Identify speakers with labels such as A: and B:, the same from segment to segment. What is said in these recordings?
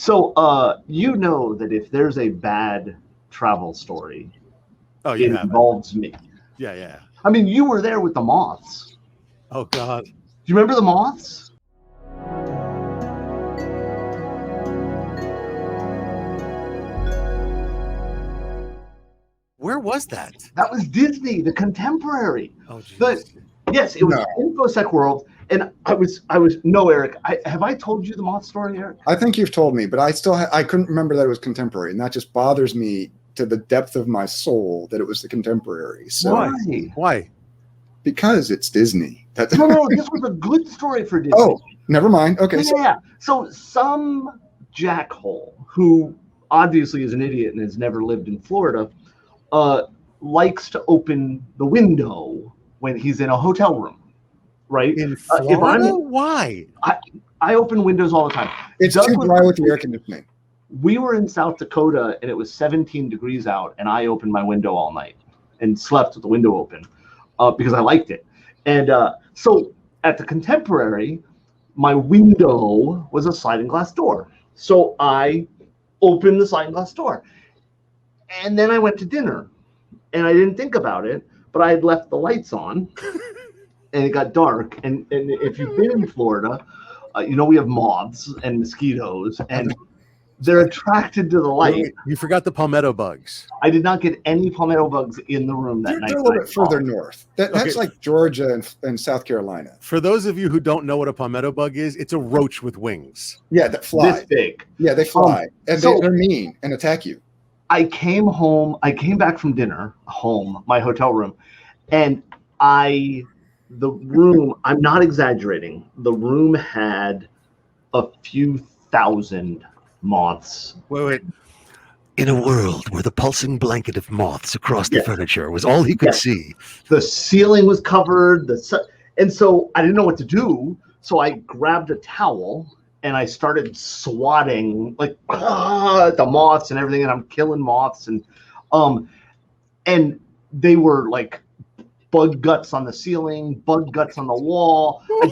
A: So, you know that if there's a bad travel story,
B: Oh,
A: it
B: you have it.
A: involves me.
B: Yeah, yeah.
A: I mean, you were there with the Moths.
B: Oh, God.
A: Do you remember the Moths?
B: Where was that?
A: That was Disney, the Contemporary.
B: Oh,
A: But
B: jeez.
A: yes, it was InfoSec World, and I was no, Eric. Have I told you the Moth story, Eric?
C: I think you've told me, but I still I couldn't remember that it was Contemporary, and that just bothers me to the depth of my soul that it was the Contemporary. So
B: Why?
C: Because it's Disney.
A: No, this was a good story for Disney.
C: Oh, never mind. Okay.
A: Yeah. So some jackhole who obviously is an idiot and has never lived in Florida likes to open the window when he's in a hotel room, right?
B: In Florida? Why?
A: I open windows all the time.
C: It's too dry with the air conditioning.
A: We were in South Dakota and it was 17 degrees out, and I opened my window all night and slept with the window open because I liked it. And so at the Contemporary, my window was a sliding glass door. So I opened the sliding glass door. And then I went to dinner, and I didn't think about it, but I had left the lights on, and it got dark. And if you've been in Florida, you know we have moths and mosquitoes, and they're attracted to the light.
B: Wait, you forgot the palmetto bugs.
A: I did not get any palmetto bugs in the room that night.
C: They're a little bit further north. That's like Georgia and South Carolina.
B: For those of you who don't know what a palmetto bug is, it's a roach with wings.
C: Yeah, that fly.
A: This big.
C: Yeah, they fly. And they're mean and attack you.
A: I came back from dinner home, my hotel room, and the room, I'm not exaggerating, the room had a few thousand moths.
B: Wait. In a world where the pulsing blanket of moths across the furniture was all he could see.
A: The ceiling was covered, and so I didn't know what to do, so I grabbed a towel and I started swatting like the moths and everything, and I'm killing moths, and they were like bug guts on the ceiling, bug guts on the wall. I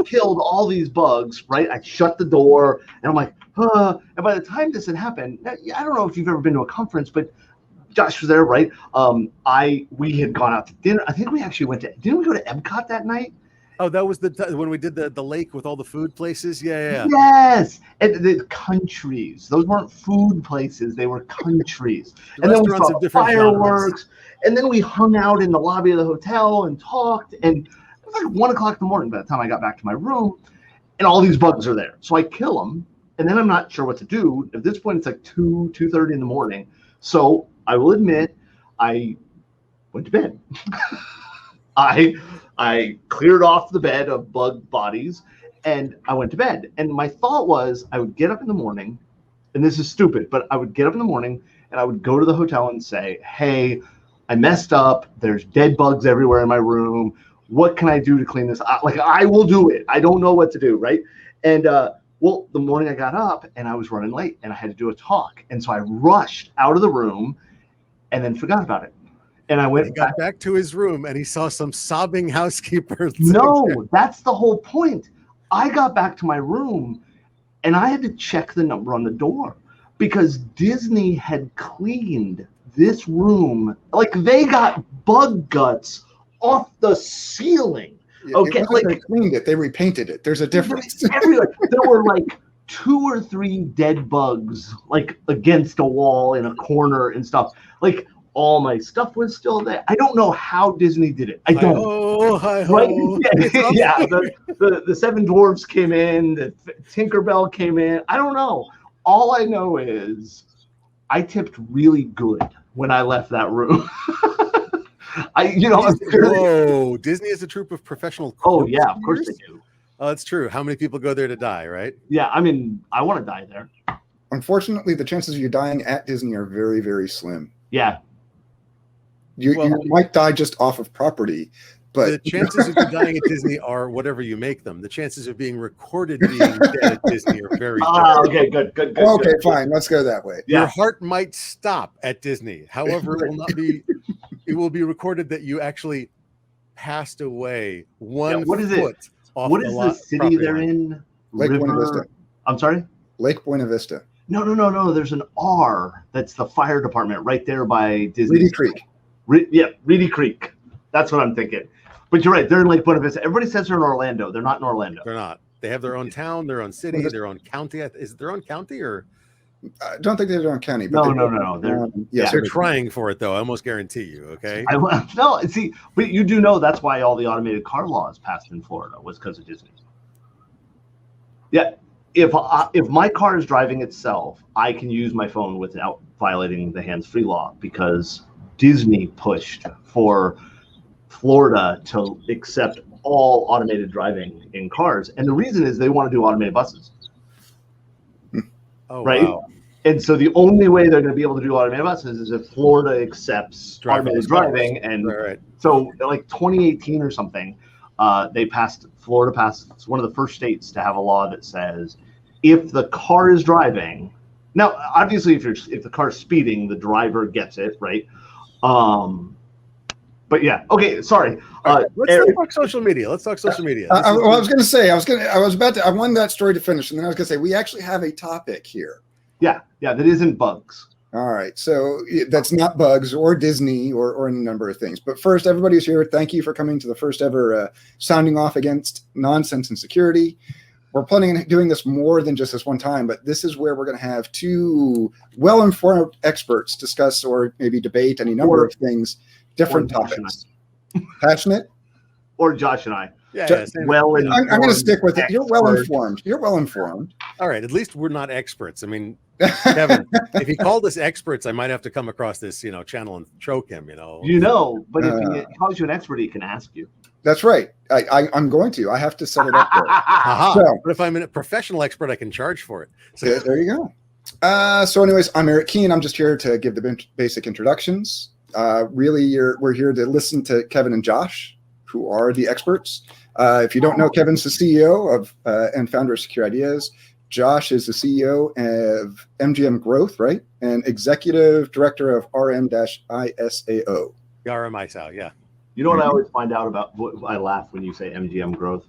A: killed all these bugs, right? I shut the door, and I'm like, and by the time this had happened, I don't know if you've ever been to a conference, but Josh was there, right? We had gone out to dinner. I think we actually didn't we go to Epcot that night?
B: Oh, that was when we did the lake with all the food places? Yeah.
A: Yes. And the countries. Those weren't food places. They were countries. And then we saw fireworks. And then we hung out in the lobby of the hotel and talked. And it was like 1 o'clock in the morning by the time I got back to my room. And all these bugs are there. So I kill them. And then I'm not sure what to do. At this point, it's like 2:30 in the morning. So I will admit, I went to bed. I cleared off the bed of bug bodies, and I went to bed. And my thought was I would get up in the morning, and this is stupid, but I would get up in the morning and I would go to the hotel and say, hey, I messed up. There's dead bugs everywhere in my room. What can I do to clean this? Like, I will do it. I don't know what to do, right? And well, the morning I got up and I was running late and I had to do a talk. And so I rushed out of the room and then forgot about it. And I went
B: back to his room and he saw some sobbing housekeeper.
A: No, that's the whole point. I got back to my room and I had to check the number on the door because Disney had cleaned this room. Like, they got bug guts off the ceiling. Okay,
C: like they cleaned it, they repainted it. There's a difference.
A: Everywhere. There were like 2 or 3 dead bugs like against a wall in a corner and stuff. Like, all my stuff was still there. I don't know how Disney did it. I don't. Right? Yeah. The 7 Dwarfs came in. The Tinkerbell came in. I don't know. All I know is I tipped really good when I left that room.
B: Whoa! Disney is a troupe of professional.
A: Oh yeah, of course they do.
B: Oh, it's true. How many people go there to die, right?
A: Yeah, I mean, I want to die there.
C: Unfortunately, the chances of you dying at Disney are very, very slim.
A: Yeah.
C: You might die just off of property, but
B: the chances of you dying at Disney are whatever you make them. The chances of being recorded being dead at Disney are very different.
A: Okay, good.
C: Okay, fine. Let's go that way.
B: Yeah. Your heart might stop at Disney. However, it will not be. It will be recorded that you actually passed away one foot off
A: What is the city they're in?
C: Lake Buena Vista.
A: I'm sorry?
C: Lake Buena Vista.
A: No. There's an R that's the fire department right there by Disney.
C: Reedy Creek.
A: Reedy Creek. That's what I'm thinking. But you're right. They're in Lake Buena Vista. Everybody says they're in Orlando. They're not in Orlando.
B: They're not. They have their own town, their own city, their own county. Is it their own county or?
C: I don't think they're their own county. But
A: No.
B: They're trying for it, though. I almost guarantee you. Okay.
A: No, see, but you do know that's why all the automated car laws passed in Florida was because of Disney. Yeah. If my car is driving itself, I can use my phone without violating the hands-free law because Disney pushed for Florida to accept all automated driving in cars. And the reason is they want to do automated buses.
B: Oh,
A: right.
B: Wow.
A: And so the only way they're going to be able to do automated buses is if Florida accepts automated driving. And so like 2018 or something, Florida passed, it's one of the first states to have a law that says if the car is driving, now obviously if the car is speeding, the driver gets it, right? But yeah, okay, sorry.
B: Let's talk social media. Let's talk social media.
C: I was going to say, I wanted that story to finish, and then I was going to say, we actually have a topic here.
A: Yeah, that isn't bugs.
C: All right, so that's not bugs or Disney or any number of things. But first, everybody who's here, thank you for coming to the first ever sounding off against nonsense and security. We're planning on doing this more than just this one time, but this is where we're going to have two well-informed experts discuss or maybe debate any number of things, different topics. Passionate?
A: Or Josh and I.
B: Yeah,
C: I'm going to stick with it. You're well-informed.
B: All right, at least we're not experts. I mean, Kevin, if he called us experts, I might have to come across this, channel and choke him,
A: But if he calls you an expert, he can ask you.
C: That's right. I'm going to. I have to set it up there.
B: So, but if I'm a professional expert, I can charge for it. So
C: there you go. So anyways, I'm Eric Kuehn. I'm just here to give the basic introductions. Really, we're here to listen to Kevin and Josh, who are the experts. If you don't know, Kevin's the CEO of and founder of Secure Ideas. Josh is the CEO of MGM Growth, right? And executive director of RM-ISAO.
B: RMISAO, yeah.
A: You know what I always find out about, what I laugh when you say MGM Growth,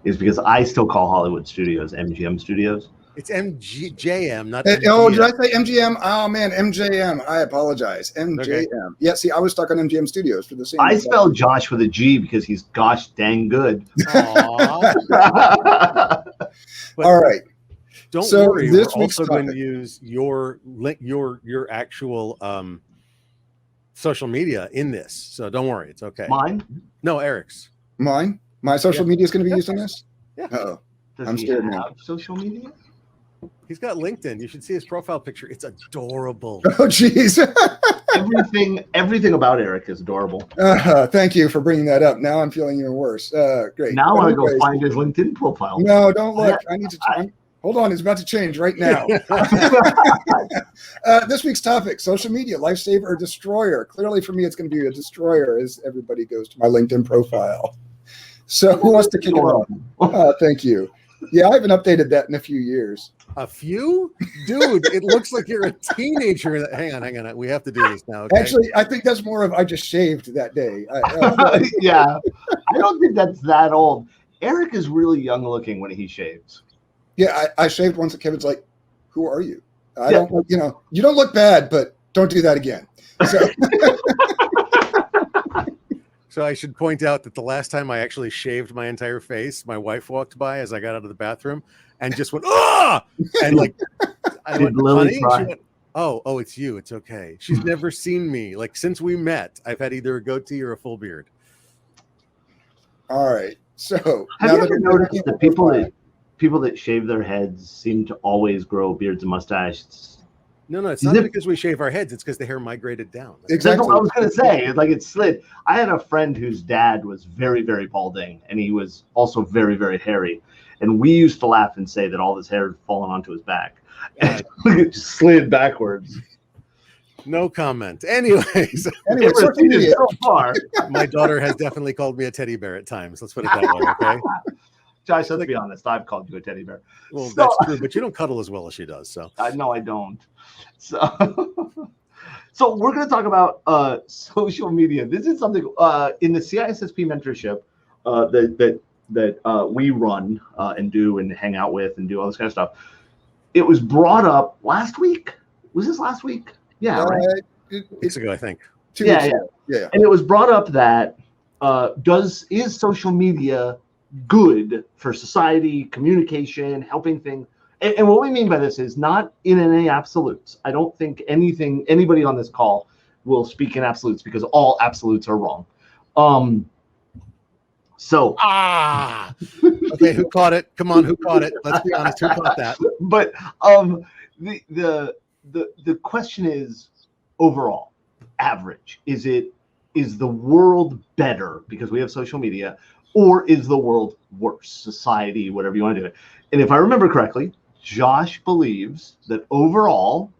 A: is because I still call Hollywood Studios MGM Studios.
B: It's MGM, not
C: MGM. Oh, did I say MGM? Oh, man, MJM. I apologize. MJM. Okay. Yeah, see, I was stuck on MGM Studios for the same
A: I spelled Josh with a G because he's gosh dang good.
C: All right.
B: Don't worry. We're also going to use your actual social media in this. So don't worry. It's okay.
A: Mine?
B: No, Eric's.
C: Mine? My social media is going to be used in this?
B: Yeah.
C: Uh-oh.
A: I'm scared now. Social media?
B: He's got LinkedIn. You should see his profile picture. It's adorable.
C: Oh, geez.
A: everything about Eric is adorable.
C: Thank you for bringing that up. Now I'm feeling even worse. Great.
A: Now I go find his LinkedIn profile.
C: No, don't look. I need to. Hold on. It's about to change right now. This week's topic, social media, lifesaver or destroyer. Clearly for me, it's going to be a destroyer as everybody goes to my LinkedIn profile. So who wants to kick it off? Thank you. Yeah, I haven't updated that in a few years.
B: A few? Dude, it looks like you're a teenager. Hang on. We have to do this now. Okay?
C: Actually, I think that's more of I just shaved that day.
A: Yeah. I don't think that's that old. Eric is really young looking when he shaves.
C: Yeah, I shaved once and Kevin's like, who are you? I don't, you don't look bad, but don't do that again. So.
B: So I should point out that the last time I actually shaved my entire face, my wife walked by as I got out of the bathroom and just went, "Ah!" And like, I went, "Honey," she went, "Oh, it's you. It's okay." She's never seen me. Like since we met, I've had either a goatee or a full beard.
C: All right. So
A: have you ever noticed that people that shave their heads seem to always grow beards and mustaches?
B: No, it's not because we shave our heads. It's because the hair migrated down.
A: Exactly. That's what I was going to say. It's like it slid. I had a friend whose dad was very, very balding, and he was also very, very hairy. And we used to laugh and say that all this hair had fallen onto his back. And it just slid backwards.
B: No comment. Anyways,
A: so far.
B: My daughter has definitely called me a teddy bear at times. Let's put it that way, okay?
A: Josh, let's be honest. I've called you a teddy bear.
B: Well, that's true, but you don't cuddle as well as she does. So
A: no, I don't. So we're going to talk about social media. This is something in the CISSP mentorship that we run and do and hang out with and do all this kind of stuff. it was brought up last week. Was this last week? Yeah, right.
B: Weeks ago, I think.
C: 2 weeks ago. Yeah.
A: And it was brought up that is social media good for society, communication, helping things? And what we mean by this is not in any absolutes. I don't think anybody on this call will speak in absolutes because all absolutes are wrong.
B: Okay, who caught it? Come on, who caught it? Let's be honest, who caught that?
A: But the question is overall, average. Is the world better because we have social media, or is the world worse? Society, whatever you want to do it. And if I remember correctly, Josh believes that overall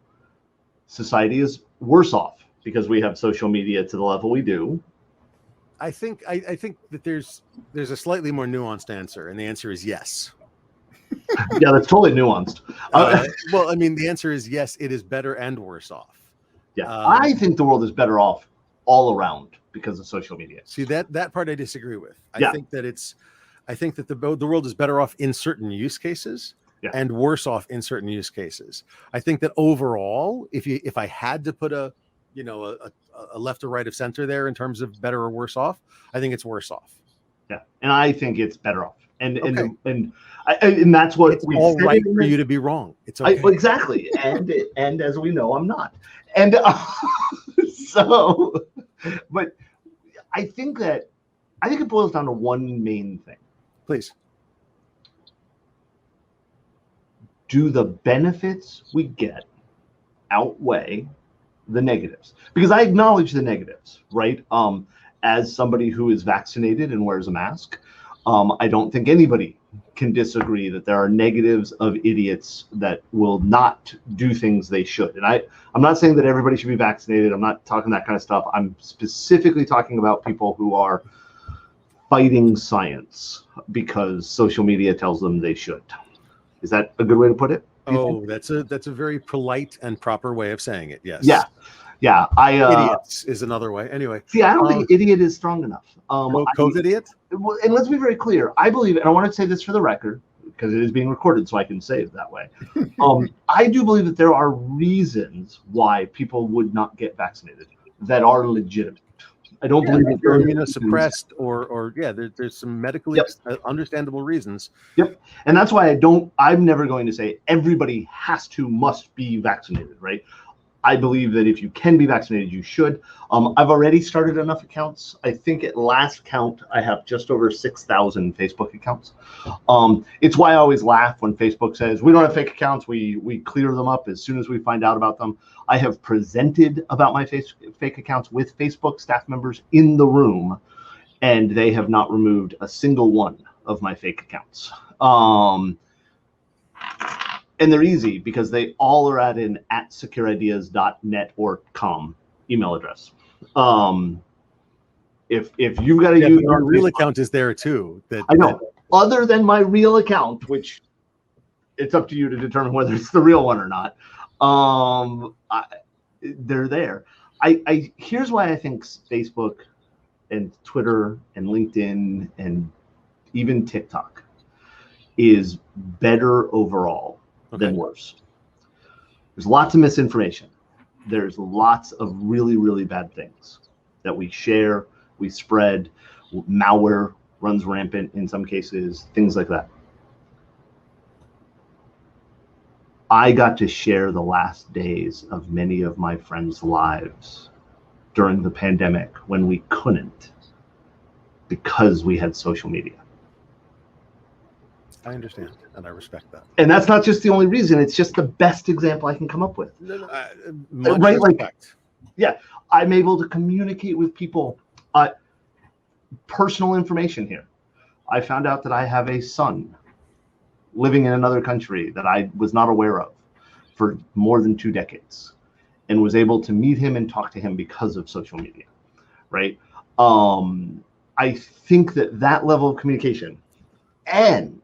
A: society is worse off because we have social media to the level we do.
B: I think that there's a slightly more nuanced answer, and the answer is yes.
A: Yeah, that's totally nuanced.
B: Well, I mean, the answer is yes, it is better and worse off.
A: Yeah, I think the world is better off all around because of social media.
B: See, that part I disagree with. I think that the world is better off in certain use cases and worse off in certain use cases. I think that overall, if I had to put a left or right of center there in terms of better or worse off, I think it's worse off.
A: Yeah, and I think it's better off. And that's what
B: it's all right for you to be wrong. It's okay.
A: Exactly. And as we know, I'm not. And so, but I think it boils down to one main thing.
B: Please.
A: Do the benefits we get outweigh the negatives? Because I acknowledge the negatives, right? As somebody who is vaccinated and wears a mask, I don't think anybody can disagree that there are negatives of idiots that will not do things they should. And I'm not saying that everybody should be vaccinated. I'm not talking that kind of stuff. I'm specifically talking about people who are fighting science because social media tells them they should. Is that a good way to put it?
B: Oh, that's a very polite and proper way of saying it. Yes.
A: Yeah.
B: Idiots is another way. Anyway.
A: See, I don't think idiot is strong enough.
B: Co-idiot?
A: And let's be very clear. I believe, and I want to say this for the record, because it is being recorded, so I can say it that way. I do believe that there are reasons why people would not get vaccinated that are legitimate. I don't believe that
B: you're immunosuppressed or there's some medically understandable reasons.
A: Yep. And that's why I'm never going to say everybody must be vaccinated, right? I believe that if you can be vaccinated, you should. I've already started enough accounts. I think at last count, I have just over 6,000 Facebook accounts. It's why I always laugh when Facebook says, we don't have fake accounts. We clear them up as soon as we find out about them. I have presented about my fake accounts with Facebook staff members in the room, and they have not removed a single one of my fake accounts. And they're easy because they all are at an @securideas.net or .com email address. If you've got to use
B: your real account is there too.
A: I know. Other than my real account, which it's up to you to determine whether it's the real one or not. They're there. Here's why I think Facebook and Twitter and LinkedIn and even TikTok is better overall than worse. There's lots of misinformation. There's lots of really, really bad things that we share, we spread. Malware runs rampant in some cases, things like that. I got to share the last days of many of my friends' lives during the pandemic when we couldn't because we had social media.
B: I understand, and I respect that.
A: And that's not just the only reason. It's just the best example I can come up with.
B: Right? Respect.
A: I'm able to communicate with people. Personal information here. I found out that I have a son living in another country that I was not aware of for more than 2 decades, and was able to meet him and talk to him because of social media, right? I think that level of communication and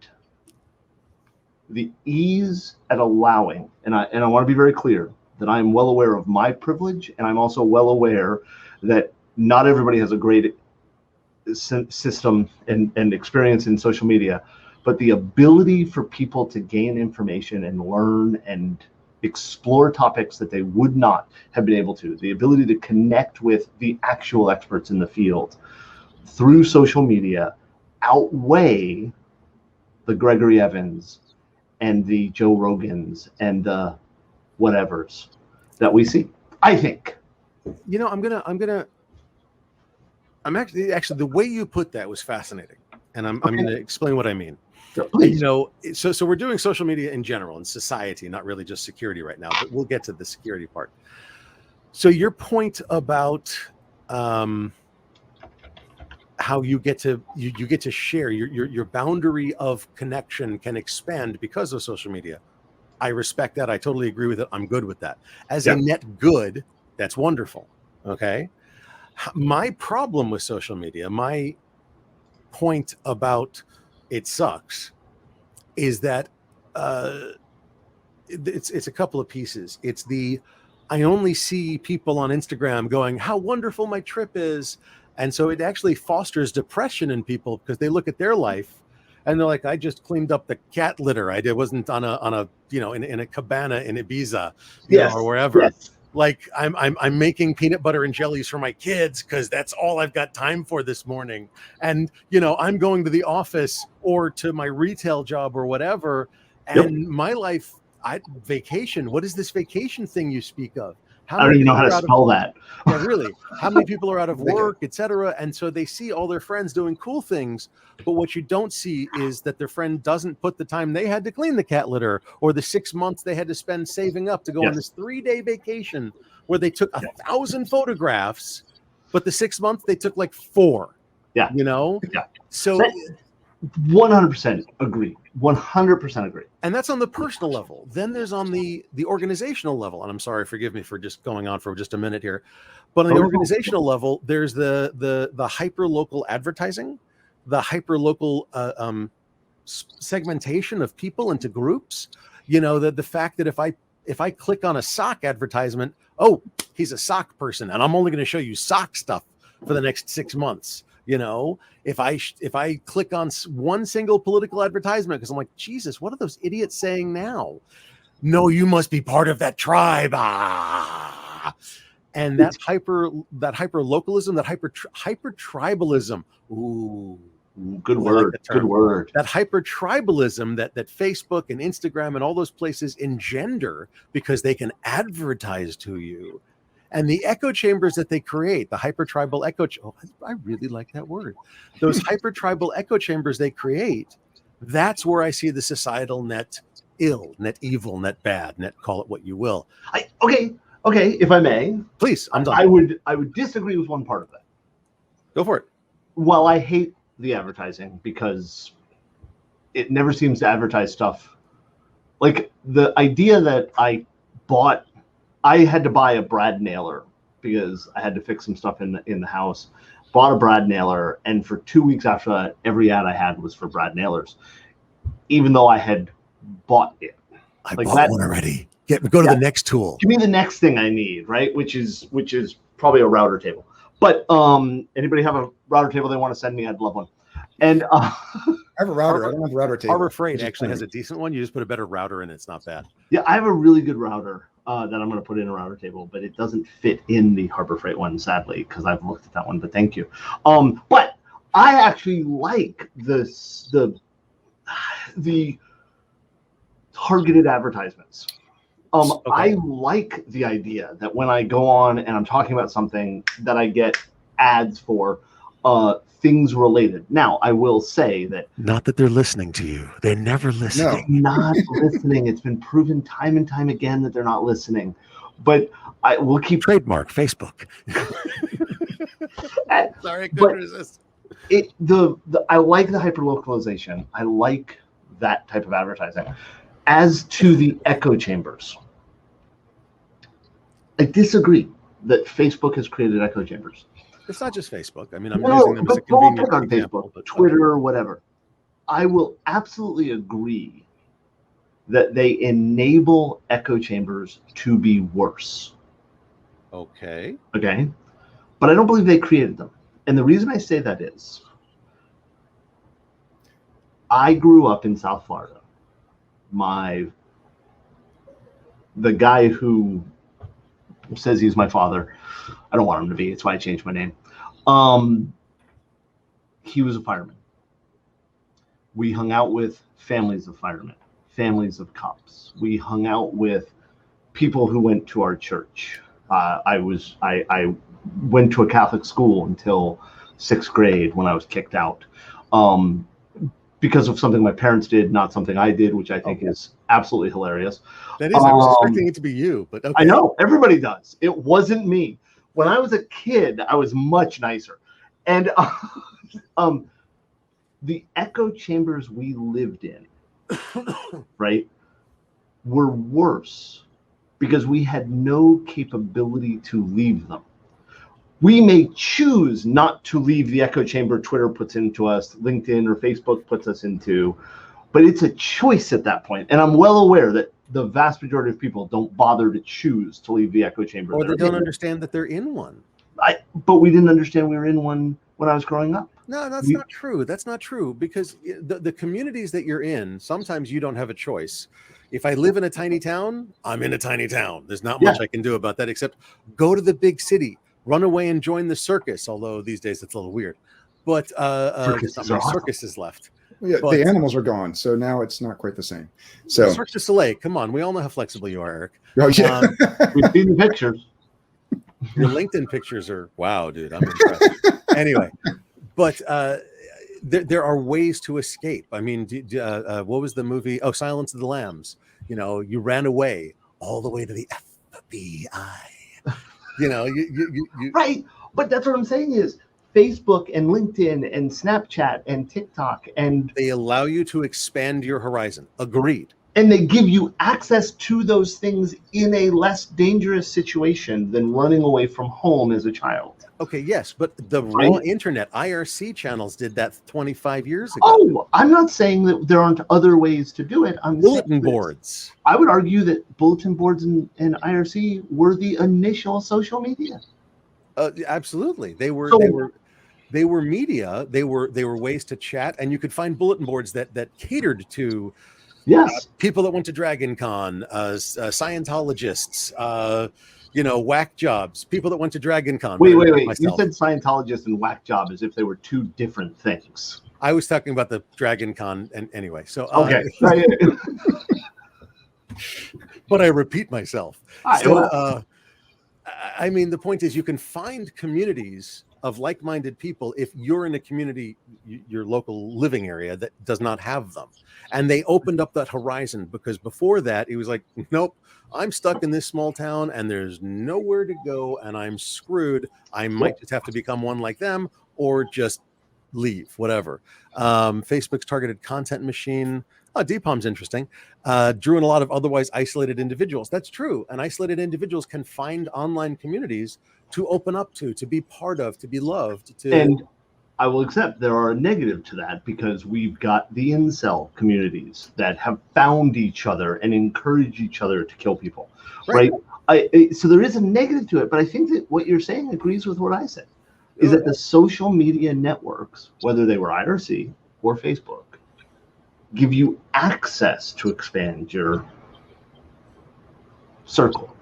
A: the ease at allowing, and I want to be very clear that I'm well aware of my privilege, and I'm also well aware that not everybody has a great system and experience in social media, but the ability for people to gain information and learn and explore topics that they would not have been able to, the ability to connect with the actual experts in the field through social media outweigh the Gregory Evans and the Joe Rogans and the whatevers that we see, I think.
B: You know, I'm actually the way you put that was fascinating, and I'm going to explain what I mean.
A: Sure, please.
B: You know, so we're doing social media in general in society, not really just security right now, but we'll get to the security part. So your point about how you get to share your boundary of connection can expand because of social media. I respect that. I totally agree with it. I'm good with that. As a net good, that's wonderful. Okay. My problem with social media, my point about it sucks, is that it's a couple of pieces. It's I only see people on Instagram going, how wonderful my trip is. And so it actually fosters depression in people because they look at their life and they're like, I just cleaned up the cat litter. I wasn't on a in a cabana in Ibiza, or wherever. Yes. Like I'm making peanut butter and jellies for my kids because that's all I've got time for this morning. And I'm going to the office or to my retail job or whatever. And my life, vacation. What is this vacation thing you speak of?
A: I don't even know how to spell that.
B: Yeah, really. How many people are out of work, etc.? And so they see all their friends doing cool things, but what you don't see is that their friend doesn't put the time they had to clean the cat litter or the 6 months they had to spend saving up to go on this 3-day vacation where they took 1,000 photographs, but the 6 months they took like 4.
A: Yeah.
B: So
A: 100% agree. 100% agree.
B: And that's on the personal level. Then there's on the organizational level. And I'm sorry, forgive me for just going on for just a minute here. But on the organizational level, there's the hyper local advertising, the hyper local segmentation of people into groups. The fact that if I click on a sock advertisement, oh, he's a sock person, and I'm only going to show you sock stuff for the next 6 months. If I click on one single political advertisement, because I'm like, Jesus, what are those idiots saying now? No, you must be part of that tribe. And that hyper localism, that hyper tribalism. Ooh,
A: good word. Good word.
B: That hyper tribalism that Facebook and Instagram and all those places engender because they can advertise to you. And the echo chambers that they create, the hypertribal echo, I really like that word. Those hypertribal echo chambers they create, that's where I see the societal net ill, net evil, net bad, net call it what you will.
A: Okay, if I may.
B: Please, I'm done.
A: I would disagree with one part of that.
B: Go for it.
A: Well, I hate the advertising because it never seems to advertise stuff. Like the idea that I had to buy a brad nailer because I had to fix some stuff in the house. Bought a brad nailer, and for 2 weeks after that, every ad I had was for brad nailers, even though I had bought it.
B: I bought one already. Go to the next tool.
A: Give me the next thing I need, right? Which is probably a router table. But anybody have a router table they want to send me? I'd love one. And
C: I have a router. I don't have a router table.
B: Harbor Freight actually has a decent one. You just put a better router in it. It's not bad.
A: Yeah, I have a really good router that I'm going to put in a router table, but it doesn't fit in the Harbor Freight one, sadly, because I've looked at that one. But thank you. But I actually like the targeted advertisements. I like the idea that when I go on and I'm talking about something that I get ads for things related. Now, I will say that
B: not that they're listening to you. They're never listening.
A: No. Not listening. It's been proven time and time again that they're not listening. But I will keep
B: trademark Facebook. Sorry, I couldn't resist.
A: I like the hyperlocalization. I like that type of advertising. As to the echo chambers, I disagree that Facebook has created echo chambers.
B: It's not just Facebook. I mean, I'm using them as a convenient example.
A: Facebook, Twitter, whatever. I will absolutely agree that they enable echo chambers to be worse.
B: Okay.
A: But I don't believe they created them. And the reason I say that is I grew up in South Florida. The guy who says he's my father, I don't want him to be. It's why I changed my name. He was a fireman. We hung out with families of firemen, families of cops. We hung out with people who went to our church. I went to a Catholic school until 6th grade when I was kicked out because of something my parents did, not something I did, which I think is absolutely hilarious.
B: That is. I was expecting it to be you, but okay.
A: I know everybody does. It wasn't me. When I was a kid, I was much nicer, and the echo chambers we lived in, right, were worse because we had no capability to leave them. We may choose not to leave the echo chamber Twitter puts into us, LinkedIn or Facebook puts us into, but it's a choice at that point. And I'm well aware that the vast majority of people don't bother to choose to leave the echo chamber.
B: Or they don't understand that they're in one.
A: But we didn't understand we were in one when I was growing up.
B: No, that's not true. That's not true, because the communities that you're in, sometimes you don't have a choice. If I live in a tiny town, I'm in a tiny town. There's not much I can do about that except go to the big city, run away and join the circus, although these days it's a little weird. But circuses left.
C: Yeah,
B: but
C: the animals are gone, so now it's not quite the same. So
B: Cirque du Soleil, come on, we all know how flexible you are, Eric.
C: Oh, yeah.
A: We've seen the pictures.
B: Your LinkedIn pictures are wow, dude. I'm impressed. Anyway, but there are ways to escape. I mean, what was the movie? Oh, Silence of the Lambs. You know, you ran away all the way to the FBI. You know, you
A: right. But that's what I'm saying is Facebook and LinkedIn and Snapchat and TikTok, and
B: they allow you to expand your horizon. Agreed.
A: And they give you access to those things in a less dangerous situation than running away from home as a child.
B: Okay, yes, but the raw internet, IRC channels did that 25 years ago.
A: Oh, I'm not saying that there aren't other ways to do it.
B: Bulletin boards.
A: I would argue that bulletin boards and IRC were the initial social media.
B: Absolutely, they were media. They were ways to chat, and you could find bulletin boards that catered to people that went to Dragon Con, Scientologists, whack jobs, people that went to Dragon Con.
A: Wait. You said Scientologists and whack job as if they were two different things.
B: I was talking about the Dragon Con, and anyway, so
A: okay.
B: But I repeat myself. I mean, the point is, you can find communities of like-minded people if you're in a community, your local living area, that does not have them. And they opened up that horizon, because before that, it was like, nope, I'm stuck in this small town and there's nowhere to go and I'm screwed. I might just have to become one like them or just leave, whatever. Facebook's targeted content machine. DPOM's interesting. Drew in a lot of otherwise isolated individuals. That's true. And isolated individuals can find online communities to open up to be part of, to be loved.
A: And I will accept there are a negative to that, because we've got the incel communities that have found each other and encourage each other to kill people, right? So there is a negative to it, but I think that what you're saying agrees with what I said, is that the social media networks, whether they were IRC or Facebook, give you access to expand your circle.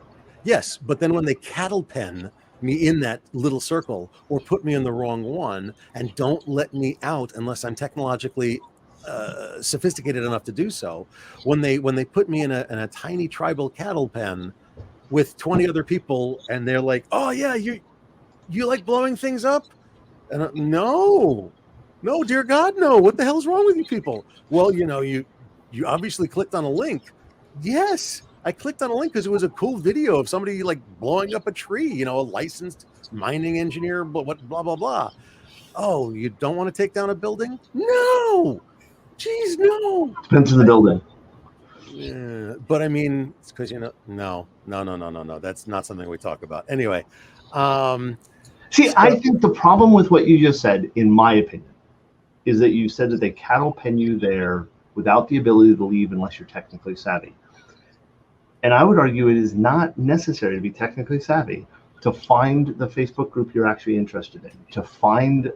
B: Yes, but then when they cattle pen me in that little circle or put me in the wrong one and don't let me out unless I'm technologically sophisticated enough to do so, when they put me in a tiny tribal cattle pen with 20 other people and they're like, oh yeah, you like blowing things up? And no, dear God, no. What the hell's wrong with you people? Well, you obviously clicked on a link. Yes, I clicked on a link because it was a cool video of somebody like blowing up a tree, a licensed mining engineer, blah, blah, blah, blah. Oh, you don't want to take down a building? No. Jeez, no.
A: Depends on the building.
B: Yeah, but I mean, it's because, no. That's not something we talk about. Anyway.
A: I think the problem with what you just said, in my opinion, is that you said that they cattle pen you there without the ability to leave unless you're technically savvy. And I would argue it is not necessary to be technically savvy to find the Facebook group you're actually interested in, to find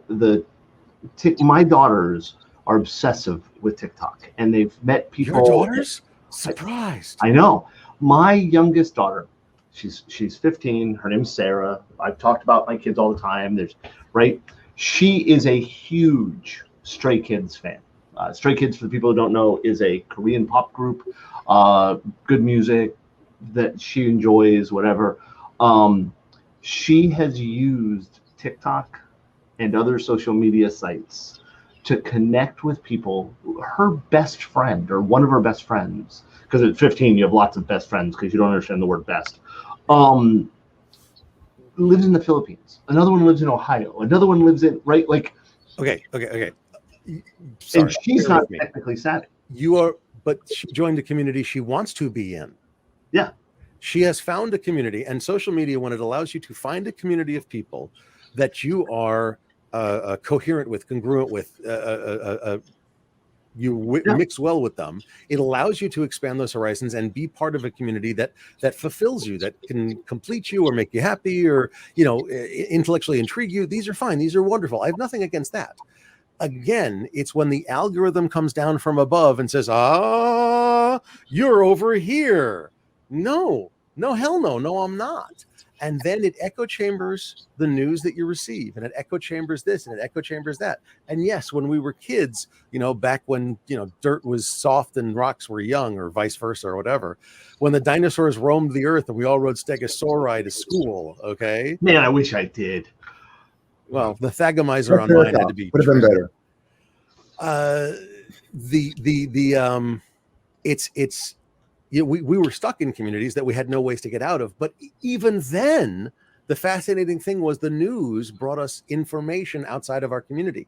A: my daughters are obsessive with TikTok, and they've met people.
B: Your daughters? Surprised.
A: I know. My youngest daughter, she's 15. Her name's Sarah. I've talked about my kids all the time. Right? She is a huge Stray Kids fan. Stray Kids, for the people who don't know, is a Korean pop group. Good music that she enjoys, whatever. She has used TikTok and other social media sites to connect with people. Her best friend, or one of her best friends, because at 15 you have lots of best friends because you don't understand the word best, lives in the Philippines. Another one lives in Ohio. Another one lives in, right? Like,
B: okay.
A: Sorry, and she's not technically savvy.
B: But she joined a community she wants to be in.
A: Yeah.
B: She has found a community, and social media, when it allows you to find a community of people that you are coherent with, congruent with, mix well with them, it allows you to expand those horizons and be part of a community that fulfills you, that can complete you or make you happy, or intellectually intrigue you. These are fine. These are wonderful. I have nothing against that. Again, it's when the algorithm comes down from above and says, you're over here. No, hell no, I'm not. And then it echo chambers the news that you receive, and it echo chambers this, and it echo chambers that. And yes, when we were kids, back when, dirt was soft and rocks were young, or vice versa, or whatever, when the dinosaurs roamed the earth and we all rode stegosauri to school, okay?
A: Man, I wish I did.
B: Well, the Thagomizer on mine had to be.
C: Would have been better.
B: We were stuck in communities that we had no ways to get out of. But even then, the fascinating thing was the news brought us information outside of our community.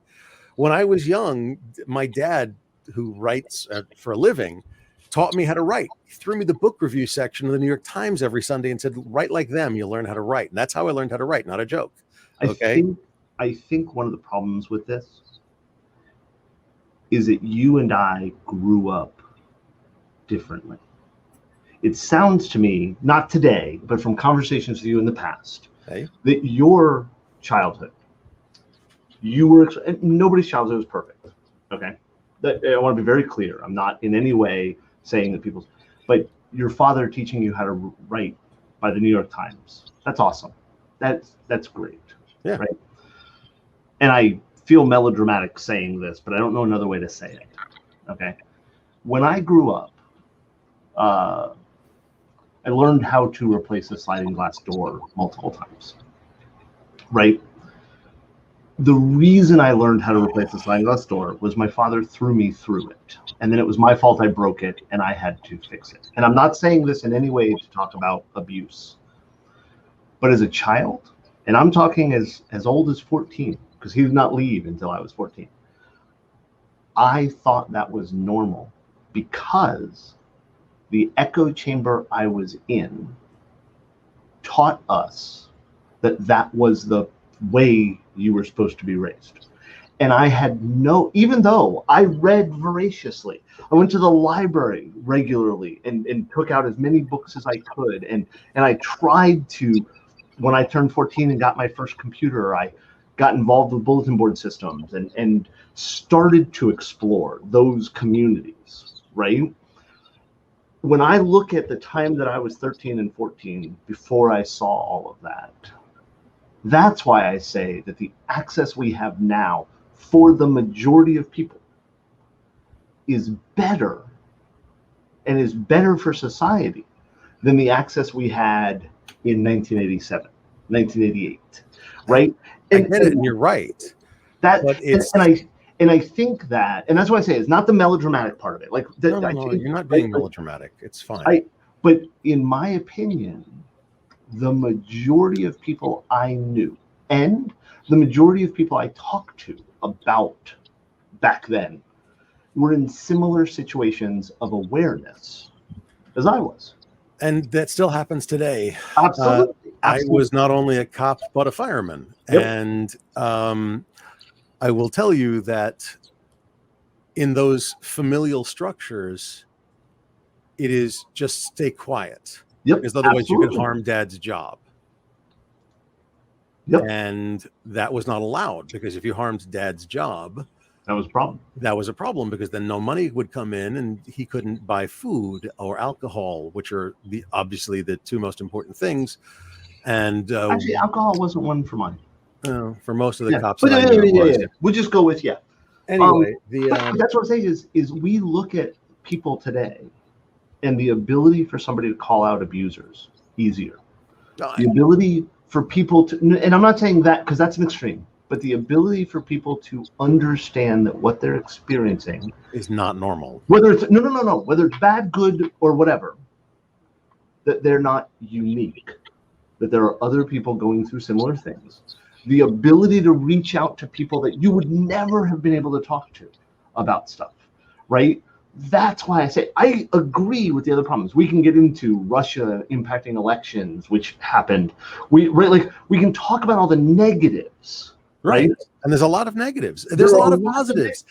B: When I was young, my dad, who writes for a living, taught me how to write. He threw me the book review section of the New York Times every Sunday and said, write like them, you'll learn how to write. And that's how I learned how to write, not a joke. Okay.
A: I think one of the problems with this is that you and I grew up differently. It sounds to me, not today, but from conversations with you in the past, that your childhood, nobody's childhood was perfect. Okay. I want to be very clear. I'm not in any way saying that but your father teaching you how to write by the New York Times, that's awesome. That's great.
B: Yeah.
A: Right. And I feel melodramatic saying this, but I don't know another way to say it. Okay. When I grew up, I learned how to replace a sliding glass door multiple times. Right. The reason I learned how to replace the sliding glass door was my father threw me through it. And then it was my fault I broke it and I had to fix it. And I'm not saying this in any way to talk about abuse. But as a child, and I'm talking as old as 14, because he did not leave until I was 14. I thought that was normal because the echo chamber I was in taught us that was the way you were supposed to be raised. And I had even though I read voraciously, I went to the library regularly and took out as many books as I could. And I tried to, when I turned 14 and got my first computer, I got involved with bulletin board systems and started to explore those communities, right? When I look at the time that I was 13 and 14, before I saw all of that, that's why I say that the access we have now for the majority of people is better and is better for society than the access we had in 1987, 1988, right?
B: I get it, and you're right.
A: And I think that, and that's why I say it's not the melodramatic part of it. Like,
B: no, you're not being melodramatic. It's fine.
A: But in my opinion, the majority of people I knew and the majority of people I talked to about back then were in similar situations of awareness as I was.
B: And that still happens today.
A: Absolutely.
B: I was not only a cop, but a fireman. Yep. And I will tell you that in those familial structures, it is just stay quiet.
A: Yep.
B: Because otherwise you could harm dad's job.
A: Yep.
B: And that was not allowed, because if you harmed dad's job,
A: That was a problem.
B: That was a problem because then no money would come in and he couldn't buy food or alcohol, which are obviously the two most important things. And
A: actually, alcohol wasn't one for mine.
B: For most of the cops.
A: But yeah. We'll just go with
B: Anyway,
A: that's what I'm saying is we look at people today and the ability for somebody to call out abusers easier. The ability for people to, and I'm not saying that because that's an extreme, but the ability for people to understand that what they're experiencing
B: is not normal.
A: Whether it's no, whether it's bad, good, or whatever, that they're not unique, that there are other people going through similar things. The ability to reach out to people that you would never have been able to talk to about stuff, right? That's why I say I agree with the other problems. We can get into Russia impacting elections, which happened. We can talk about all the negatives, right?
B: And there's a lot of negatives. There's a lot of positives.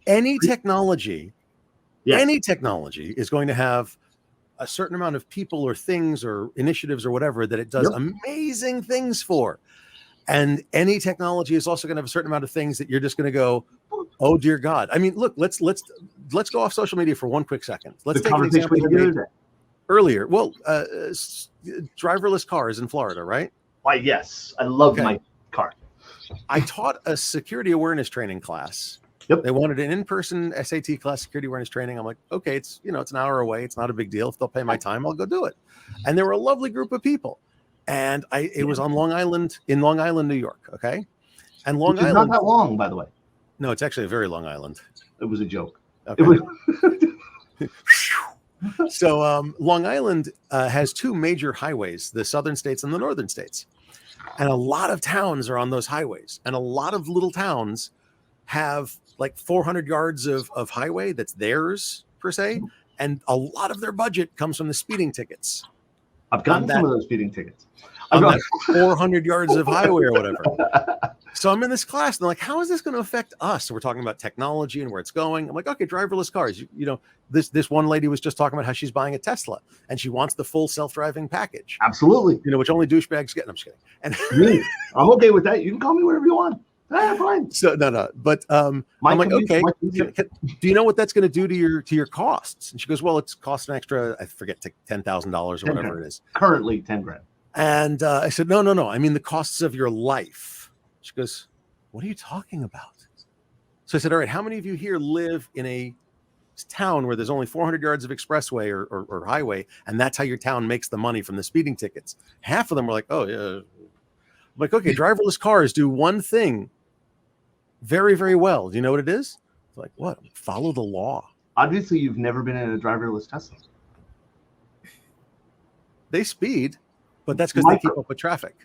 B: Any technology is going to have a certain amount of people or things or initiatives or whatever that it does amazing things for. And any technology is also going to have a certain amount of things that you're just going to go, oh dear God. I mean, look, let's go off social media for one quick second. Let's take an example earlier. Well, driverless cars in Florida, right?
A: Why, yes, I love my car.
B: I taught a security awareness training class. They wanted an in-person SAT class, security awareness training. I'm like, okay, it's an hour away. It's not a big deal. If they'll pay my time, I'll go do it. And they were a lovely group of people. And it was on Long Island, New York. Okay. And Long Island.
A: Not that long, by the way.
B: No, it's actually a very long island.
A: It was a joke.
B: Okay. So Long Island has two major highways, the southern states and the northern states. And a lot of towns are on those highways. And a lot of little towns have like 400 yards of highway that's theirs, per se. And a lot of their budget comes from the speeding tickets.
A: I've gotten some of those speeding tickets.
B: On that 400 yards of highway or whatever. So I'm in this class and they're like, how is this going to affect us? So we're talking about technology and where it's going. I'm like, okay, driverless cars. This one lady was just talking about how she's buying a Tesla and she wants the full self-driving package.
A: Absolutely.
B: Which only douchebags get. I'm just kidding. And
A: really? I'm okay with that. You can call me whatever you want. Fine.
B: So no. But I'm like, okay, do you know what that's going to do to your costs? And she goes, well, it's cost an extra, I forget, $10,000 or whatever it is.
A: Currently $10,000.
B: And I said, no. I mean the costs of your life. She goes, what are you talking about? So I said, all right, how many of you here live in a town where there's only 400 yards of expressway or highway, and that's how your town makes the money from the speeding tickets? Half of them were like, oh yeah. I'm like, okay, driverless cars do one thing very, very well. Do you know what it is? Like, what? Follow the law.
A: Obviously, you've never been in a driverless Tesla.
B: They speed, but that's because they keep up with traffic.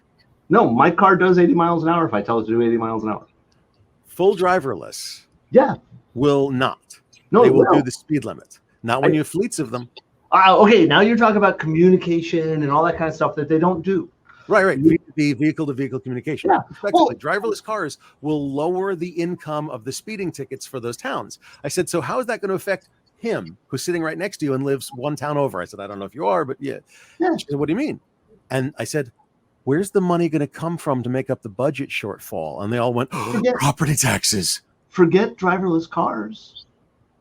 A: No, my car does 80 miles an hour if I tell it to do 80 miles an hour.
B: Full driverless.
A: Yeah.
B: Will not.
A: No,
B: they will do the speed limit. Not when you have fleets of them.
A: Okay, now you're talking about communication and all that kind of stuff that they don't do.
B: Right. Vehicle-to-vehicle communication. Yeah. Effectively, driverless cars will lower the income of the speeding tickets for those towns. I said, so how is that going to affect him who's sitting right next to you and lives one town over? I said, I don't know if you are, but yeah. She said, what do you mean? And I said, where's the money going to come from to make up the budget shortfall? And they all went, property taxes.
A: Forget driverless cars.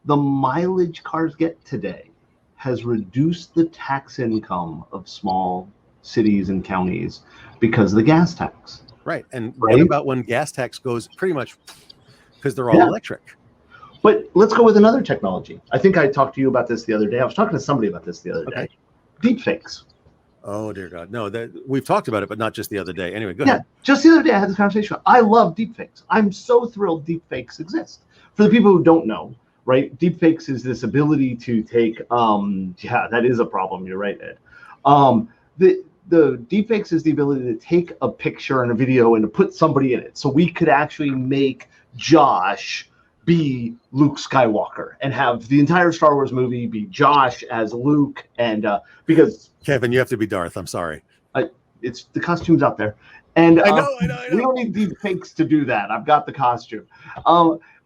A: The mileage cars get today has reduced the tax income of small cities and counties because of the gas tax.
B: Right. And what about when gas tax goes pretty much because they're all electric?
A: But let's go with another technology. I think I talked to you about this the other day. I was talking to somebody about this the other day. Deep fakes.
B: Oh, dear God. No, we've talked about it, but not just the other day. Anyway, go ahead.
A: Just the other day I had this conversation. I love deepfakes. I'm so thrilled deepfakes exist. For the people who don't know, right, deepfakes is this ability to take, that is a problem. You're right, Ed. The deepfakes is the ability to take a picture and a video and to put somebody in it. So we could actually make Josh be Luke Skywalker and have the entire Star Wars movie be Josh as Luke. And because
B: Kevin, you have to be Darth. I'm sorry.
A: It's the costume's out there. And
B: I know.
A: We don't need deep fakes to do that. I've got the costume.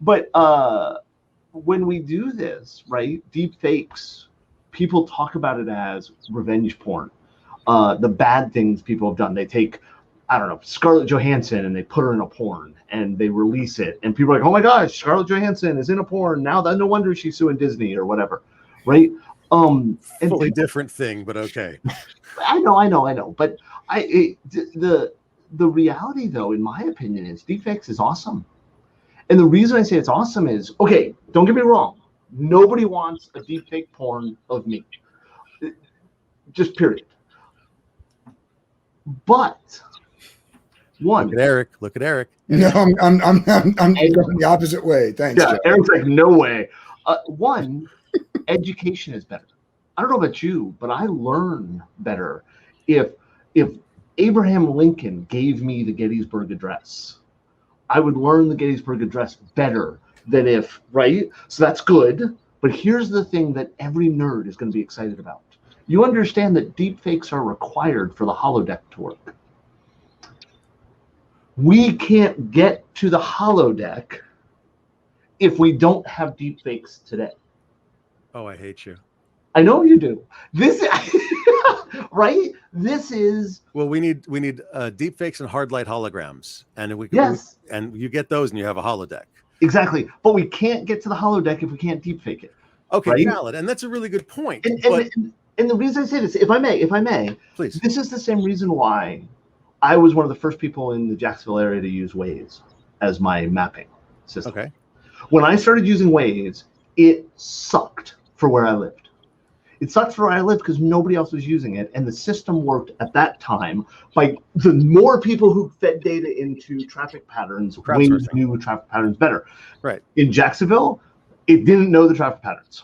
A: But when we do this, right, deep fakes, people talk about it as revenge porn. The bad things people have done. They take I don't know, Scarlett Johansson, and they put her in a porn and they release it, and people are like, oh my gosh, Scarlett Johansson is in a porn now. No wonder she's suing Disney or whatever, right? And
B: fully different thing, but okay.
A: I know, but the reality, though, in my opinion, is deepfakes is awesome, and the reason I say it's awesome is, okay, don't get me wrong, nobody wants a deepfake porn of me, just period. But one,
B: look at Eric.
C: No, I'm going the opposite way. Thanks.
A: Yeah,
C: Joe.
A: Eric's like, no way. One, education is better. I don't know about you, but I learn better if Abraham Lincoln gave me the Gettysburg Address. I would learn the Gettysburg Address better than if, right? So that's good. But here's the thing that every nerd is going to be excited about. You understand that deepfakes are required for the holodeck to work. We can't get to the holodeck if we don't have deepfakes today.
B: Oh, I hate you.
A: I know you do. This right? This is
B: we need deepfakes and hard light holograms, and and you get those, and you have a holodeck.
A: Exactly, but we can't get to the holodeck if we can't deepfake it.
B: Okay,
A: right?
B: valid, and that's a really good point.
A: And the reason I say this, if I may,
B: please.
A: This is the same reason why I was one of the first people in the Jacksonville area to use Waze as my mapping system.
B: Okay.
A: When I started using Waze, it sucked for where I lived. It sucked for where I lived because nobody else was using it, and the system worked at that time by the more people who fed data into traffic patterns, Waze knew traffic patterns better.
B: Right.
A: In Jacksonville, it didn't know the traffic patterns.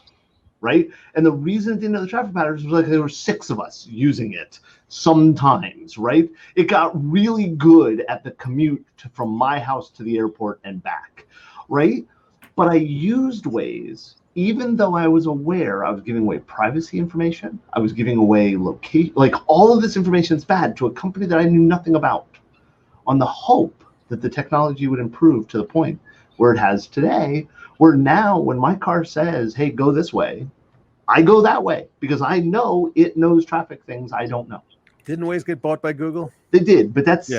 A: Right. And the reason it didn't know the traffic patterns was like there were 6 of us using it sometimes. Right. It got really good at the commute from my house to the airport and back. Right. But I used Waze, even though I was aware I was giving away privacy information. I was giving away location, like all of this information is bad to a company that I knew nothing about, on the hope that the technology would improve to the point where it has today, where now when my car says, hey, go this way, I go that way because I know it knows traffic things I don't know.
B: Didn't Waze get bought by Google?
A: They did, but that's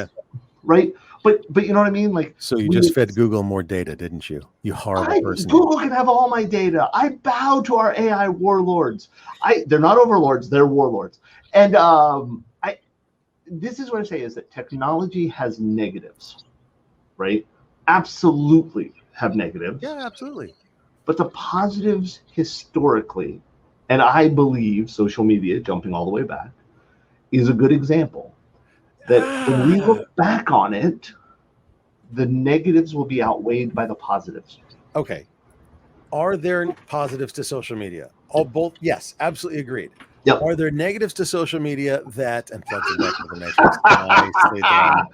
A: right. But you know what I mean? Like,
B: so you just fed Google more data, didn't you? You horrible person.
A: Google can have all my data. I bow to our AI warlords. They're not overlords, they're warlords. And this is what I say is that technology has negatives, right? Absolutely have negatives.
B: Yeah, absolutely.
A: But the positives historically, and I believe social media, jumping all the way back, is a good example that when we look back on it, the negatives will be outweighed by the positives.
B: Okay. Are there positives to social media? Both? Yes, absolutely agreed.
A: Yep.
B: Are there negatives to social media that, and plugs them back into the matrix? Nicely done.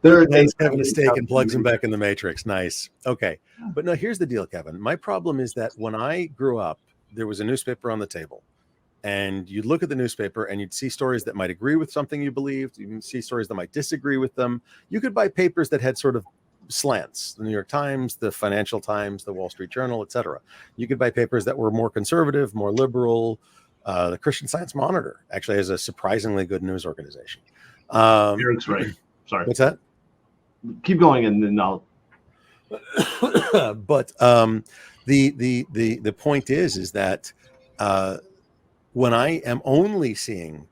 B: There is Kevin a steak and plugs him back in the matrix. Nice. Okay. But no, here's the deal, Kevin. My problem is that when I grew up, there was a newspaper on the table. And you'd look at the newspaper and you'd see stories that might agree with something you believed. You can see stories that might disagree with them. You could buy papers that had sort of slants, the New York Times, the Financial Times, the Wall Street Journal, etc. You could buy papers that were more conservative, more liberal. The Christian Science Monitor actually has a surprisingly good news organization.
A: Eric's right. Sorry.
B: What's that?
A: Keep going and then I'll.
B: But the point is that when I am only seeing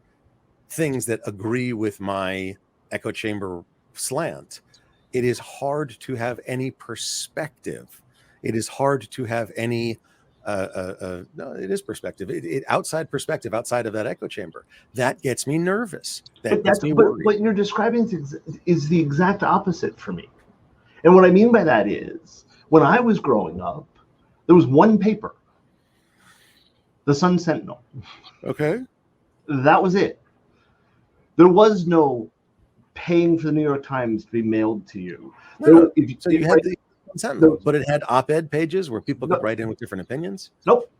B: things that agree with my echo chamber slant, it is hard to have any perspective. It is hard to have any no, it is perspective. It outside perspective, outside of that echo chamber. That gets me nervous. That gets me worried.
A: What you're describing is the exact opposite for me. And what I mean by that is, when I was growing up, there was one paper, the Sun Sentinel.
B: Okay.
A: That was it. There was no paying for the New York Times to be mailed to you.
B: No, so you had the Sentinel, but it had op-ed pages where people could write in with different opinions?
A: Nope.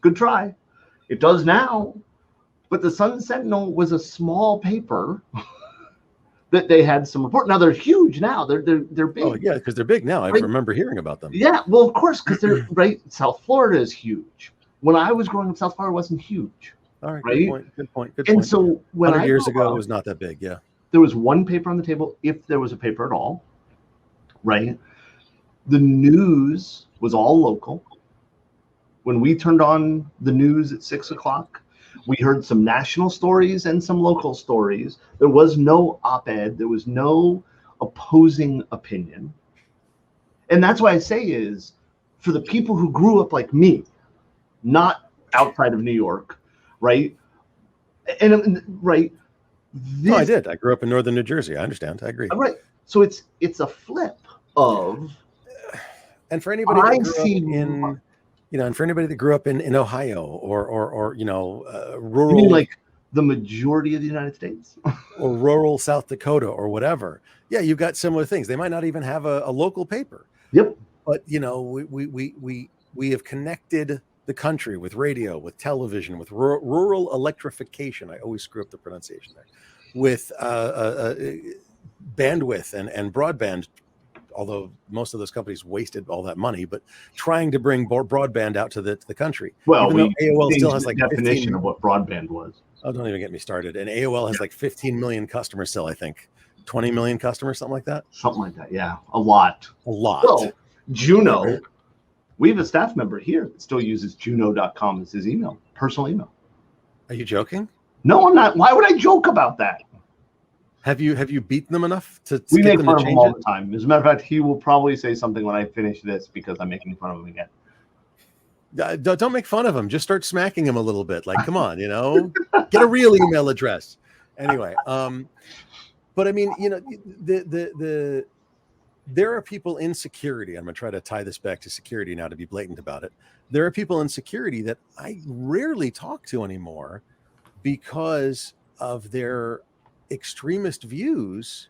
A: Good try. It does now. But the Sun Sentinel was a small paper that they had some report. Now they're huge now. They're big.
B: Oh yeah, because they're big now. I remember hearing about them.
A: Yeah, well, of course, because they're right. South Florida is huge. When I was growing up, South Florida wasn't huge.
B: All right,
A: right?
B: Good point.
A: And so when
B: 100 years ago, it was not that big. Yeah.
A: there was one paper on the table, if there was a paper at all, right? The news was all local. When we turned on the news at 6 o'clock, we heard some national stories and some local stories. There was no op-ed. There was no opposing opinion. And that's why I say is, for the people who grew up like me, not outside of New York, right? And right.
B: I did. I grew up in northern New Jersey. I understand. I agree.
A: Right. So it's a flip of.
B: And for anybody that grew up in, and for anybody that grew up in Ohio or rural,
A: you mean like the majority of the United States,
B: or rural South Dakota or whatever. Yeah, you've got similar things. They might not even have a local paper.
A: Yep.
B: But we have connected the country with radio, with television, with rural electrification. I always screw up the pronunciation there. With bandwidth and broadband, although most of those companies wasted all that money, but trying to bring broadband out to the country.
A: Well,
B: AOL still has like
A: definition of what broadband was.
B: Oh, don't even get me started. And AOL has like 15 million customers still, I think. 20 million customers, something like that.
A: Something like that, yeah. A lot.
B: Well,
A: Juno, we have a staff member here that still uses juno.com as his email, personal email.
B: Are you joking?
A: No, I'm not. Why would I joke about that?
B: Have you beaten them enough to
A: we make fun of him all the time. As a matter of fact, he will probably say something when I finish this because I'm making fun of him again.
B: Don't make fun of him. Just start smacking him a little bit. Like, come on, get a real email address. Anyway, but I mean, there are people in security. I'm going to try to tie this back to security now to be blatant about it. There are people in security that I rarely talk to anymore because of their extremist views.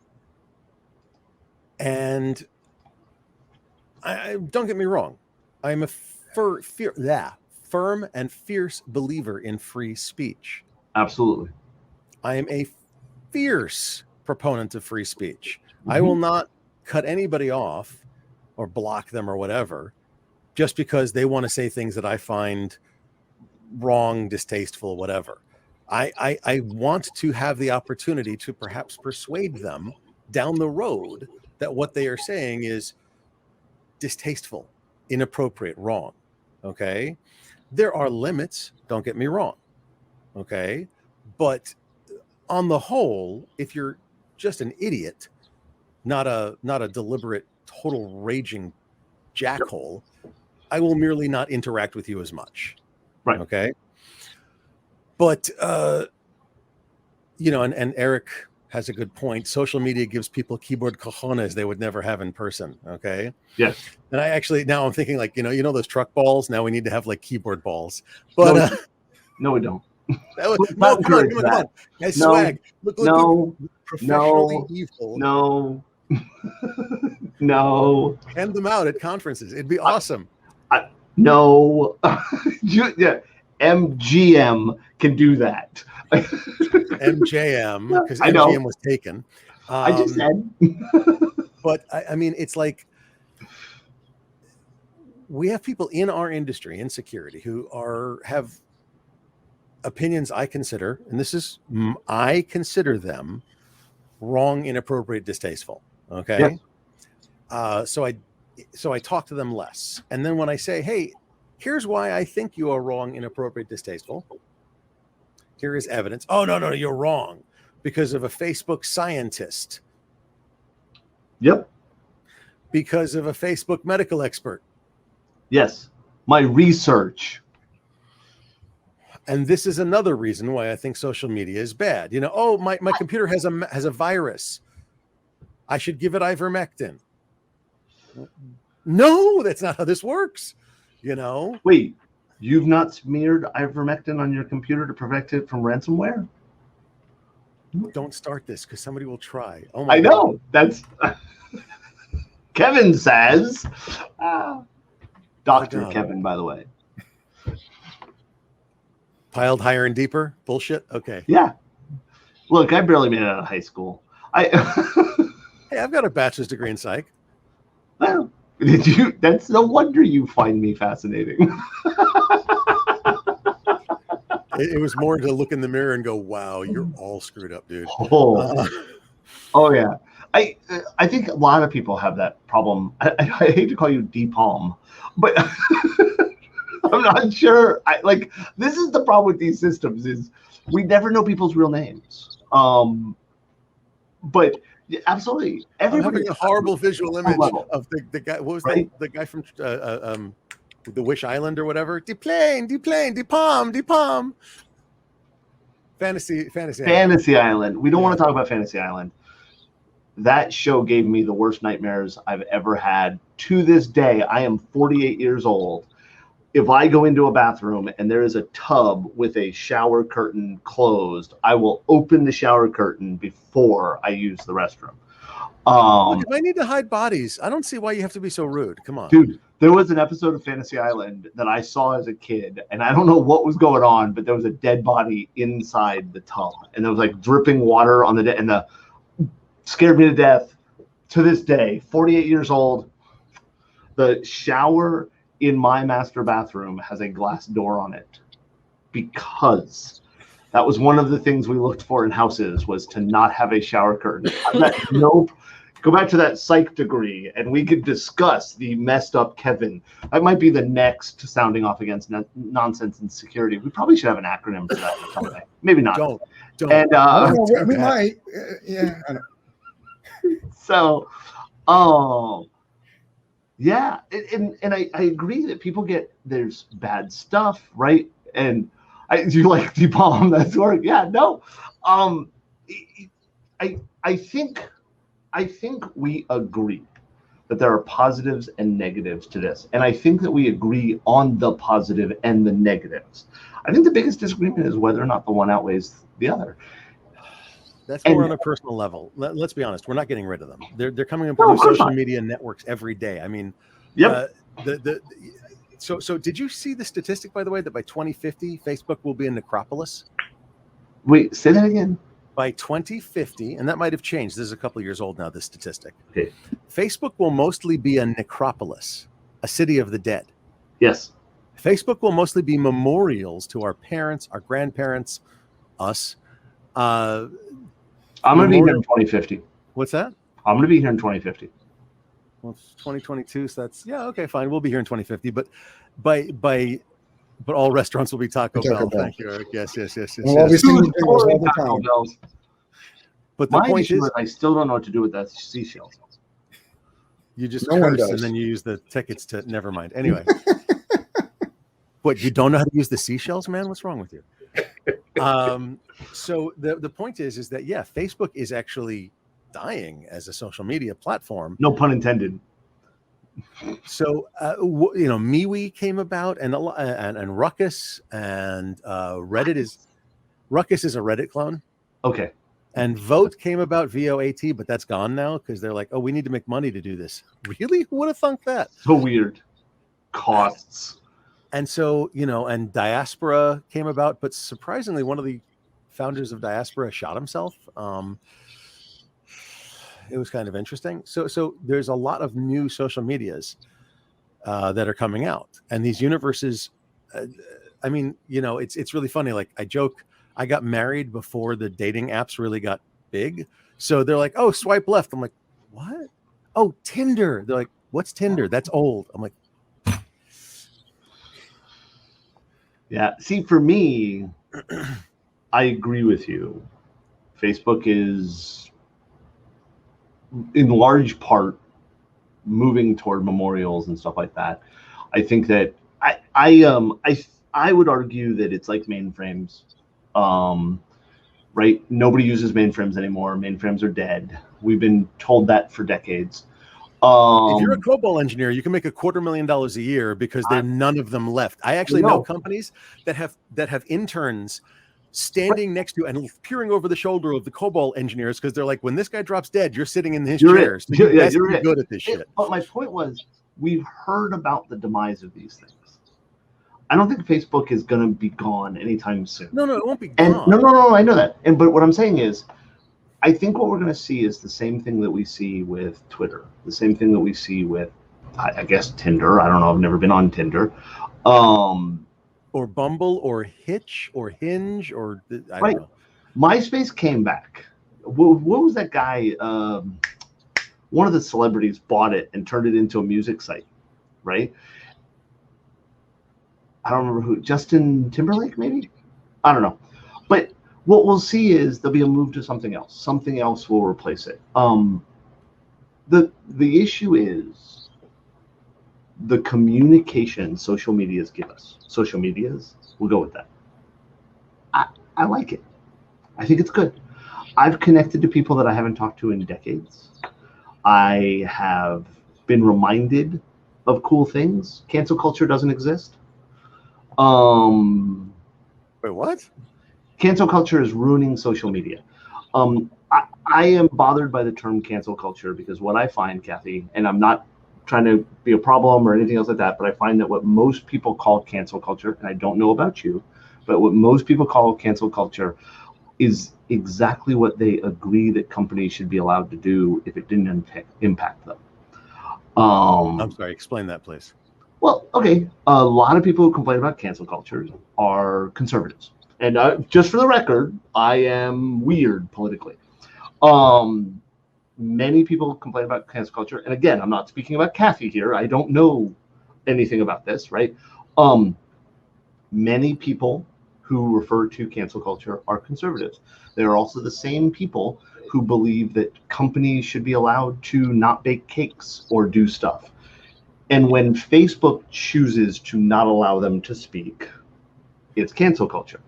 B: And I don't get me wrong. I'm a firm and fierce believer in free speech.
A: Absolutely.
B: I am a fierce proponent of free speech. Mm-hmm. I will not cut anybody off or block them or whatever just because they want to say things that I find wrong, distasteful, whatever. I want to have the opportunity to perhaps persuade them down the road that what they are saying is distasteful, inappropriate, wrong. Okay. There are limits. Don't get me wrong. Okay. But on the whole, if you're just an idiot, not a deliberate, total raging jackhole, I will merely not interact with you as much.
A: Right.
B: Okay. But, and Eric has a good point. Social media gives people keyboard cojones they would never have in person. Okay.
A: Yes.
B: And I actually, now I'm thinking like, those truck balls. Now we need to have like keyboard balls, but
A: no, we don't.
B: Come on. Guys,
A: no,
B: swag. Look, professionally evil.
A: No. No.
B: Hand them out at conferences. It'd be awesome.
A: No. Yeah. MGM can do that.
B: MJM, because MGM was taken.
A: I just said.
B: But I mean, it's like we have people in our industry, in security, who have opinions I consider, and I consider them wrong, inappropriate, distasteful. Okay. Yes. So I talk to them less. And then when I say, hey, here's why I think you are wrong, inappropriate, distasteful. Here is evidence. Oh, no, you're wrong because of a Facebook scientist.
A: Yep.
B: Because of a Facebook medical expert.
A: Yes. My research.
B: And this is another reason why I think social media is bad. My computer has a virus. I should give it ivermectin. No, that's not how this works.
A: Wait, you've not smeared ivermectin on your computer to protect it from ransomware?
B: Don't start this because somebody will try.
A: Oh my God. Know. That's Kevin says. Dr. Kevin, by the way.
B: Piled higher and deeper? Bullshit? Okay.
A: Yeah. Look, I barely made it out of high school.
B: Hey, I've got a bachelor's degree in psych.
A: Well, that's no wonder you find me fascinating.
B: It was more to look in the mirror and go, wow, you're all screwed up, dude.
A: Oh yeah, I think a lot of people have that problem. I hate to call you DPalm, but I'm not sure. This is the problem with these systems is we never know people's real names. But yeah, absolutely,
B: I'm having a horrible visual image of the guy. What was the guy from the Wish Island or whatever? Deplane, Depalm. Fantasy
A: Island. We don't want to talk about Fantasy Island. That show gave me the worst nightmares I've ever had. To this day, I am 48 years old. If I go into a bathroom and there is a tub with a shower curtain closed, I will open the shower curtain before I use the restroom.
B: Look, if I need to hide bodies, I don't see why you have to be so rude. Come on.
A: Dude, there was an episode of Fantasy Island that I saw as a kid, and I don't know what was going on, but there was a dead body inside the tub, and there was like dripping water on the and the scared me to death. To this day, 48 years old, the shower in my master bathroom has a glass door on it because that was one of the things we looked for in houses was to not have a shower curtain. Nope. Go back to that psych degree and we could discuss the messed up Kevin. That might be the next sounding off against nonsense and security. We probably should have an acronym for that or something. Maybe not.
B: Don't.
C: And we might. Yeah. I know.
A: So, yeah, and I agree that people there's bad stuff, right? And you like DPalm, that's work. Yeah, no. I think we agree that there are positives and negatives to this. And I think that we agree on the positive and the negatives. I think the biggest disagreement is whether or not the one outweighs the other.
B: That's more on a personal level. Let's be honest. We're not getting rid of them. They're coming up with new social media networks every day. I mean,
A: yep.
B: So did you see the statistic, by the way, that by 2050, Facebook will be a necropolis?
A: Wait, say that again.
B: By 2050, and that might have changed. This is a couple of years old now, this statistic.
A: Okay.
B: Facebook will mostly be a necropolis, a city of the dead.
A: Yes.
B: Facebook will mostly be memorials to our parents, our grandparents, us.
A: I'm going to be here in 2050.
B: What's that?
A: I'm going to be here in 2050.
B: Well, it's 2022, so that's okay, fine. We'll be here in 2050, but all restaurants will be Taco Bell. Thank you, Eric. Yes.
C: We'll all be singing all the time.
A: Bells.
B: But the point is,
A: I still don't know what to do with that seashells.
B: You just curse and then you use the tickets to. Never mind. Anyway, what, you don't know how to use the seashells, man? What's wrong with you? So the point is that Facebook is actually dying as a social media platform.
A: No pun intended.
B: So MeWe came about, and Ruckus, and Reddit is a Reddit clone.
A: Okay.
B: And Vote came about, VOAT, but that's gone now because they're like, oh, we need to make money to do this. Really? Who would have thunk that?
A: So weird. Costs.
B: And so, and Diaspora came about, but surprisingly, one of the founders of Diaspora shot himself. It was kind of interesting. So there's a lot of new social medias that are coming out, and these universes. I mean, it's really funny. Like, I joke, I got married before the dating apps really got big. So they're like, "Oh, swipe left." I'm like, "What?" "Oh, Tinder." They're like, "What's Tinder? That's old." I'm like,
A: yeah. See, for me, I agree with you. Facebook is, in large part, moving toward memorials and stuff like that. I think that I would argue that it's like mainframes, right? Nobody uses mainframes anymore. Mainframes are dead. We've been told that for decades.
B: If you're a COBOL engineer, you can make $250,000 a year because there are none of them left. I actually know companies that have interns standing next to and peering over the shoulder of the COBOL engineers because they're like, when this guy drops dead, you're sitting in his chair. So you're good at this shit.
A: But my point was, we've heard about the demise of these things. I don't think Facebook is going to be gone anytime soon.
B: No, it won't be gone.
A: No, I know that. But what I'm saying is, I think what we're going to see is the same thing that we see with Twitter, the same thing that we see with, I guess, Tinder. I don't know. I've never been on Tinder.
B: Or Bumble or Hitch or Hinge or I don't know.
A: MySpace came back. what was that guy? One of the celebrities bought it and turned it into a music site, right? I don't remember who. Justin Timberlake, maybe? I don't know. But what we'll see is there'll be a move to something else. Something else will replace it. The issue is the communication social medias give us. Social medias, we'll go with that. I like it. I think it's good. I've connected to people that I haven't talked to in decades. I have been reminded of cool things. Cancel culture doesn't exist.
B: Wait, what?
A: Cancel culture is ruining social media. I am bothered by the term cancel culture because what I find, Kathy, and I'm not trying to be a problem or anything else like that, but I find that what most people call cancel culture, and I don't know about you, but what most people call cancel culture is exactly what they agree that companies should be allowed to do if it didn't impact them.
B: I'm sorry, explain that, please.
A: Well, okay, a lot of people who complain about cancel culture are conservatives. And just for the record, I am weird politically. Many people complain about cancel culture. And again, I'm not speaking about Kathy here. I don't know anything about this, right? Many people who refer to cancel culture are conservatives. They're also the same people who believe that companies should be allowed to not bake cakes or do stuff. And when Facebook chooses to not allow them to speak, it's cancel culture.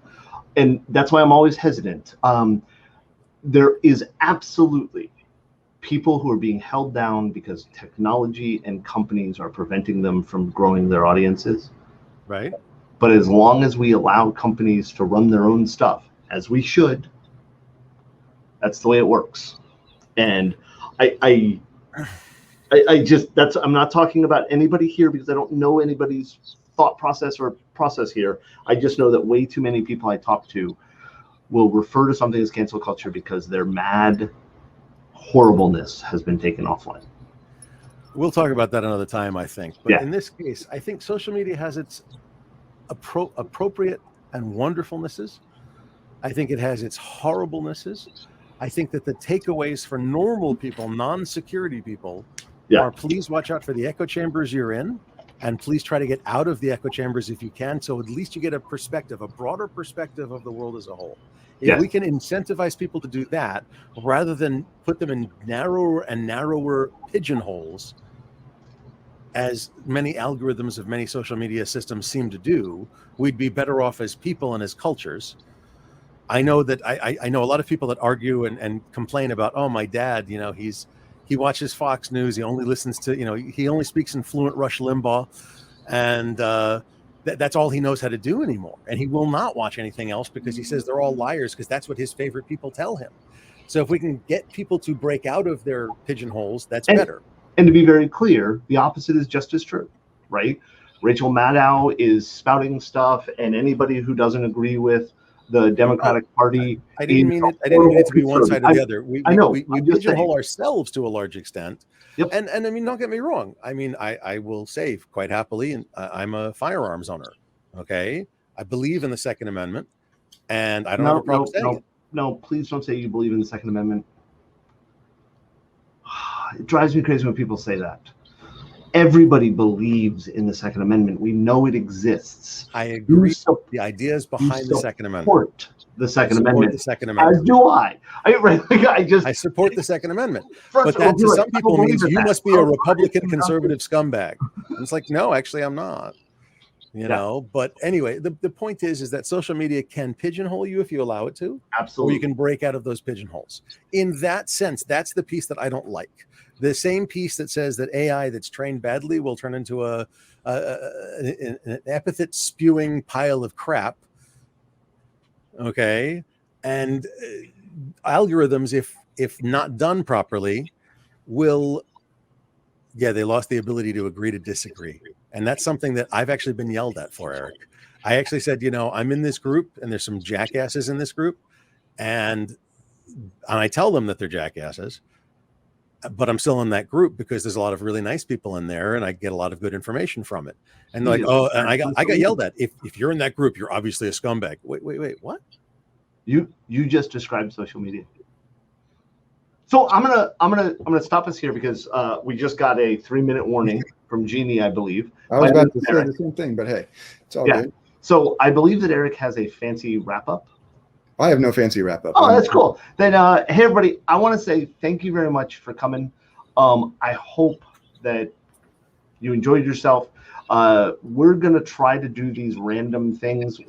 A: And that's why I'm always hesitant. There is absolutely people who are being held down because technology and companies are preventing them from growing their audiences.
B: Right.
A: But as long as we allow companies to run their own stuff, as we should, that's the way it works. And I just, I'm not talking about anybody here because I don't know anybody's thought process or process here. I just know that way too many people I talk to will refer to something as cancel culture because their mad horribleness has been taken offline.
B: We'll talk about that another time, I think. But in this case, I think social media has its appropriate and wonderfulnesses. I think it has its horriblenesses. I think that the takeaways for normal people, non-security people, are please watch out for the echo chambers you're in, and please try to get out of the echo chambers if you can, so at least you get a perspective, a broader perspective of the world as a whole. If we can incentivize people to do that, rather than put them in narrower and narrower pigeonholes, as many algorithms of many social media systems seem to do, we'd be better off as people and as cultures. I know that I know a lot of people that argue and complain about, oh, my dad, you know, he watches Fox News. He only listens to, you know, he only speaks in fluent Rush Limbaugh, and that's all he knows how to do anymore. And he will not watch anything else because he says they're all liars because that's what his favorite people tell him. So if we can get people to break out of their pigeonholes, that's better.
A: And to be very clear, the opposite is just as true, right? Rachel Maddow is spouting stuff, and anybody who doesn't agree with the Democratic Party.
B: I didn't mean it to be one side or the other. We pigeonhole ourselves to a large extent.
A: Yep.
B: And I mean, don't get me wrong. I mean, I will say quite happily, and I'm a firearms owner. Okay. I believe in the Second Amendment, and I don't have a problem saying it.
A: No, please don't say you believe in the Second Amendment. It drives me crazy when people say that. Everybody believes in the Second Amendment. We know it exists.
B: I agree. The ideas behind the Second Amendment.
A: Support the Second Amendment.
B: The Second Amendment.
A: As do I. I
B: support the Second Amendment. But that to some people means you must be a Republican conservative scumbag. And it's like, no, actually, I'm not. You know, but anyway, the point is that social media can pigeonhole you if you allow it to.
A: Absolutely.
B: Or you can break out of those pigeonholes. In that sense, that's the piece that I don't like. The same piece that says that AI that's trained badly will turn into an epithet spewing pile of crap. Okay. And algorithms, if not done properly, will, they lost the ability to agree to disagree. And that's something that I've actually been yelled at for, Eric. I actually said, you know, I'm in this group and there's some jackasses in this group. And I tell them that they're jackasses, but I'm still in that group because there's a lot of really nice people in there and I get a lot of good information from it. And they're like, oh, and I got yelled at. If you're in that group, you're obviously a scumbag. Wait, what?
A: You just described social media. So I'm gonna stop us here because we just got a 3-minute warning from Jeannie, I believe.
C: I was about to say the same thing, but hey, it's all good.
A: So I believe that Eric has a fancy wrap up.
C: I have no fancy wrap up.
A: Oh, that's cool. Then, hey everybody, I want to say thank you very much for coming. I hope that you enjoyed yourself. We're gonna try to do these random things. We've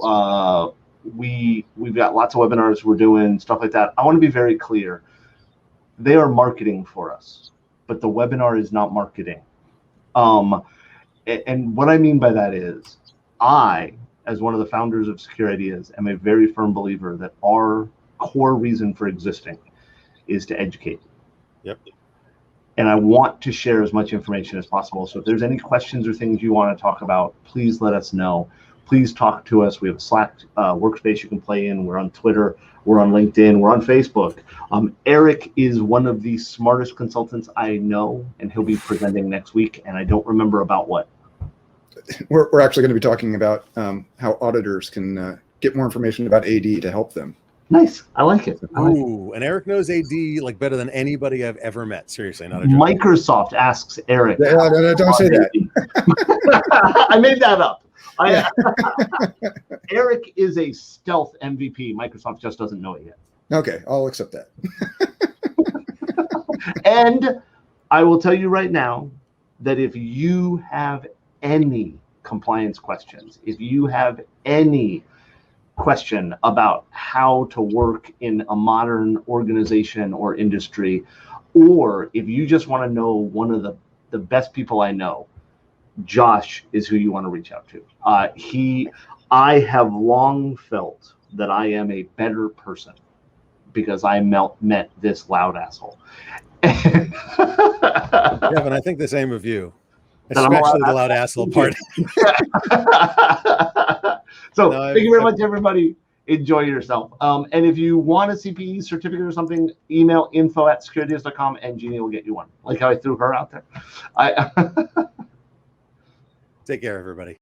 A: got lots of webinars we're doing, stuff like that. I want to be very clear. They are marketing for us, but the webinar is not marketing. And what I mean by that is, I, as one of the founders of Secure Ideas, am a very firm believer that our core reason for existing is to educate.
B: Yep.
A: And I want to share as much information as possible. So if there's any questions or things you want to talk about, please let us know. Please talk to us. We have a Slack workspace you can play in. We're on Twitter. We're on LinkedIn. We're on Facebook. Eric is one of the smartest consultants I know, and he'll be presenting next week. And I don't remember about what.
C: We're actually going to be talking about how auditors can get more information about AD to help them.
A: Nice. I like it.
B: Ooh, and Eric knows AD like better than anybody I've ever met. Seriously, not a joke.
A: Microsoft asks Eric.
C: No, don't say that.
A: I made that up. Eric is a stealth MVP. Microsoft just doesn't know it yet.
C: Okay, I'll accept that.
A: And I will tell you right now that if you have any compliance questions, if you have any question about how to work in a modern organization or industry, or if you just want to know one of the best people I know, Josh is who you want to reach out to. I have long felt that I am a better person because I met this loud asshole.
B: Kevin, I think the same of you, especially the loud asshole part.
A: So thank you very much, everybody. Enjoy yourself. And if you want a CPE certificate or something, email info@securities.com and Jeannie will get you one. Like how I threw her out there.
B: Take care, everybody.